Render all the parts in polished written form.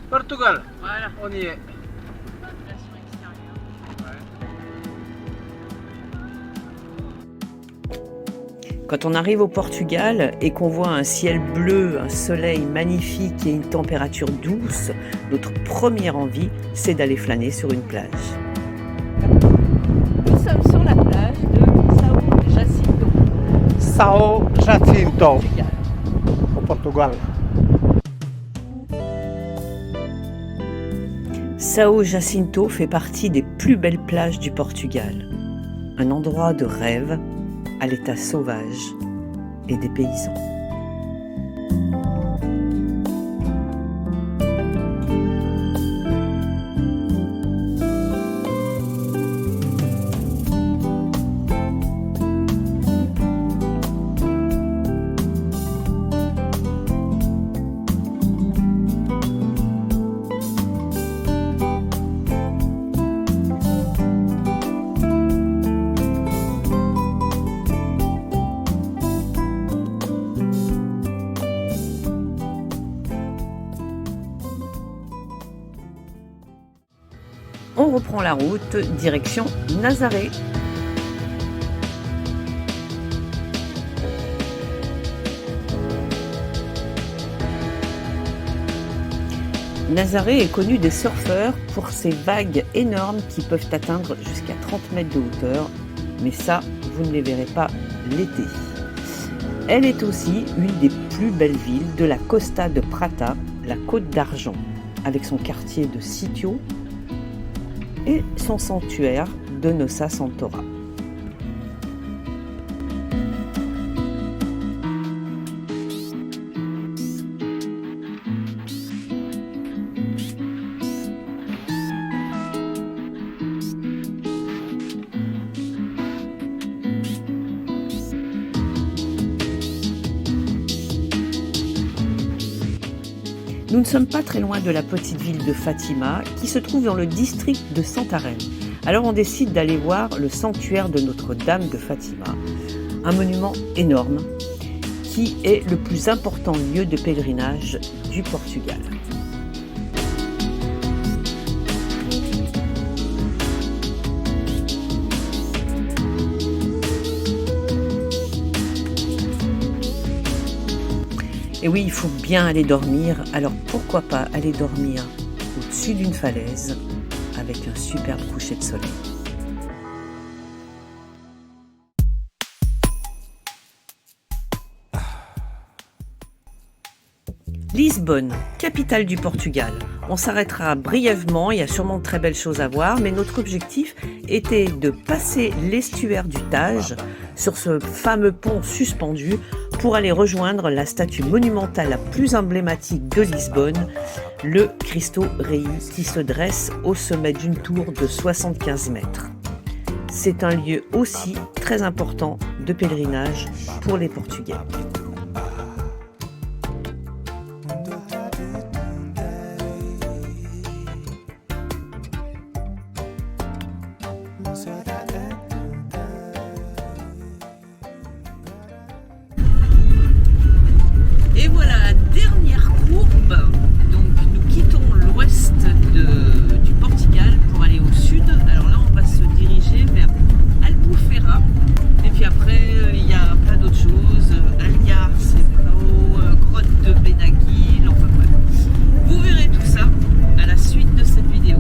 Portugal, Voilà. on y est. Relation extérieure. Quand on arrive au Portugal et qu'on voit un ciel bleu, un soleil magnifique et une température douce, notre première envie, c'est d'aller flâner sur une plage. Nous sommes sur la plage de São Jacinto, São Jacinto, Portugal. au Portugal. São Jacinto fait partie des plus belles plages du Portugal. Un endroit de rêve à l'état sauvage et des paysans. On reprend la route, direction Nazaré. Nazaré est connu des surfeurs pour ses vagues énormes qui peuvent atteindre jusqu'à 30 mètres de hauteur, mais ça, vous ne les verrez pas l'été. Elle est aussi une des plus belles villes de la Costa de Prata, la Côte d'Argent, avec son quartier de Sítio et son sanctuaire de Nossa Senhora. Nous ne sommes pas très loin de la petite ville de Fatima qui se trouve dans le district de Santarém. Alors on décide d'aller voir le sanctuaire de Notre-Dame de Fatima, un monument énorme qui est le plus important lieu de pèlerinage du Portugal. Et oui, il faut bien aller dormir, alors pourquoi pas aller dormir au-dessus d'une falaise avec un superbe coucher de soleil. Lisbonne, capitale du Portugal. On s'arrêtera brièvement, il y a sûrement de très belles choses à voir, mais notre objectif était de passer l'estuaire du Tage sur ce fameux pont suspendu pour aller rejoindre la statue monumentale la plus emblématique de Lisbonne, le Cristo Rei, qui se dresse au sommet d'une tour de 75 mètres. C'est un lieu aussi très important de pèlerinage pour les Portugais. Et voilà, dernière courbe. Donc nous quittons l'ouest du Portugal pour aller au sud. Alors là, on va se diriger vers Albufeira. Et puis après, il y a plein d'autres choses. Algarve, Seplo, grotte de Benaguil, enfin bref. Vous verrez tout ça à la suite de cette vidéo.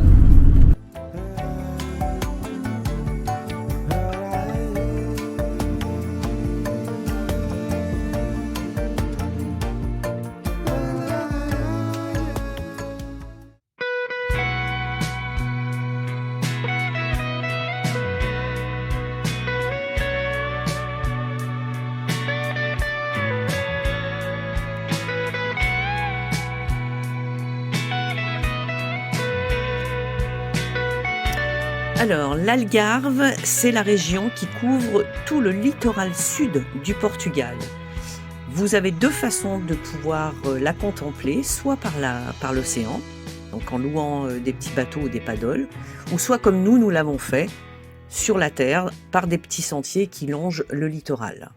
Alors, l'Algarve, c'est la région qui couvre tout le littoral sud du Portugal. Vous avez deux façons de pouvoir la contempler, soit par l'océan, donc en louant des petits bateaux ou des paddles, ou soit comme nous l'avons fait, sur la terre, par des petits sentiers qui longent le littoral.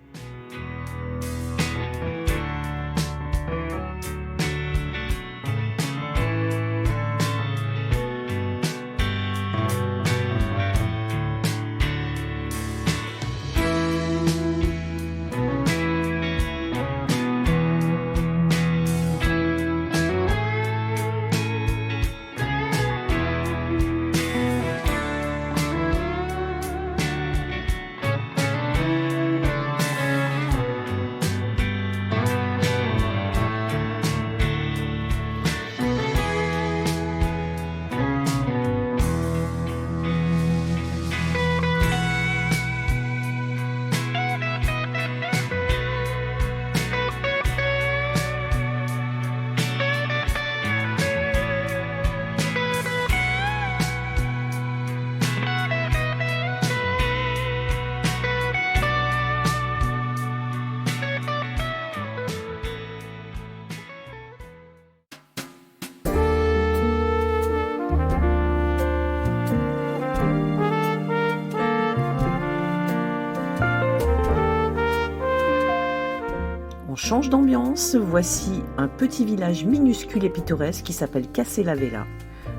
change d'ambiance, voici un petit village minuscule et pittoresque qui s'appelle Castella Vella,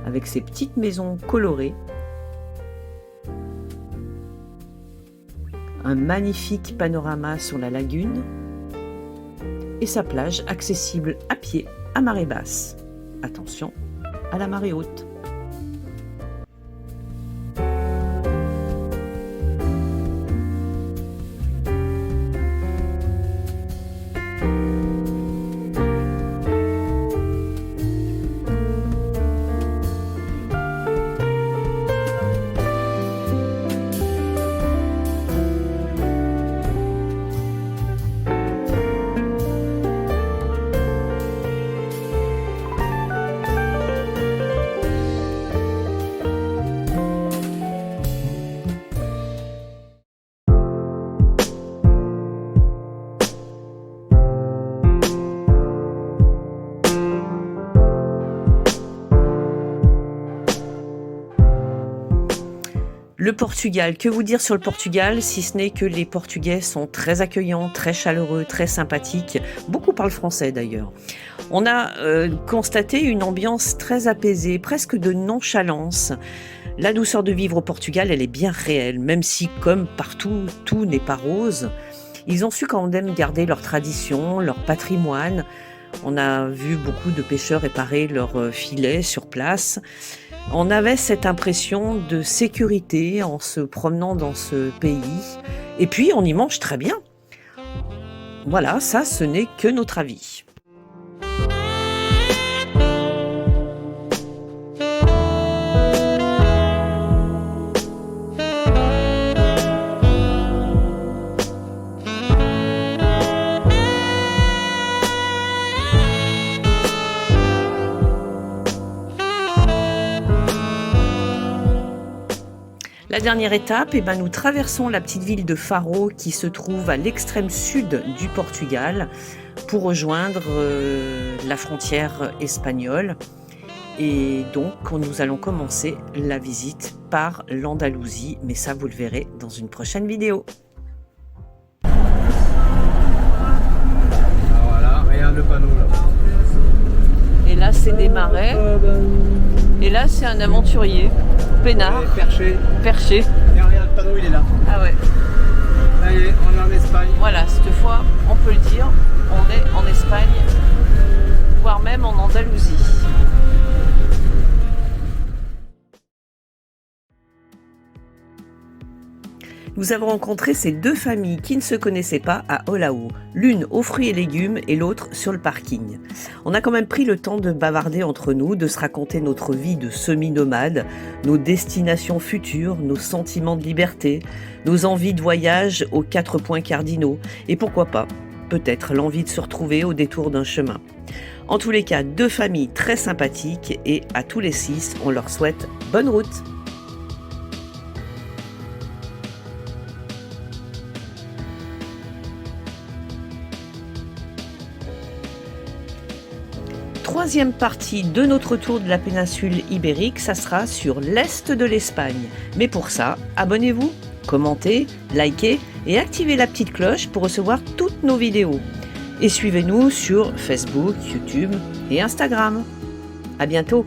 avec ses petites maisons colorées, un magnifique panorama sur la lagune et sa plage accessible à pied à marée basse. Attention à la marée haute. Le Portugal, que vous dire sur le Portugal, si ce n'est que les Portugais sont très accueillants, très chaleureux, très sympathiques. Beaucoup parlent français d'ailleurs. On a constaté une ambiance très apaisée, presque de nonchalance. La douceur de vivre au Portugal, elle est bien réelle, même si comme partout, tout n'est pas rose. Ils ont su quand même garder leurs traditions, leur patrimoine. On a vu beaucoup de pêcheurs réparer leurs filets sur place. On avait cette impression de sécurité en se promenant dans ce pays. Et puis, on y mange très bien. Voilà, ça, ce n'est que notre avis. La dernière étape, nous traversons la petite ville de Faro qui se trouve à l'extrême sud du Portugal pour rejoindre la frontière espagnole. Et donc, nous allons commencer la visite par l'Andalousie, mais ça, vous le verrez dans une prochaine vidéo. Voilà, regarde le panneau là. Et là, c'est des marais. Et là, c'est un aventurier, peinard, Perché. perché. Et regarde le panneau, il est là. Ah ouais. Ça y est, on est en Espagne. Voilà, cette fois, on peut le dire, on est en Espagne, voire même en Andalousie. Nous avons rencontré ces deux familles qui ne se connaissaient pas à Olao, l'une aux fruits et légumes et l'autre sur le parking. On a quand même pris le temps de bavarder entre nous, de se raconter notre vie de semi-nomade, nos destinations futures, nos sentiments de liberté, nos envies de voyage aux 4 points cardinaux et pourquoi pas, peut-être l'envie de se retrouver au détour d'un chemin. En tous les cas, deux familles très sympathiques et à tous les 6, on leur souhaite bonne route. Troisième partie de notre tour de la péninsule ibérique, ça sera sur l'est de l'Espagne. Mais pour ça, abonnez-vous, commentez, likez et activez la petite cloche pour recevoir toutes nos vidéos. Et suivez-nous sur Facebook, YouTube et Instagram. À bientôt!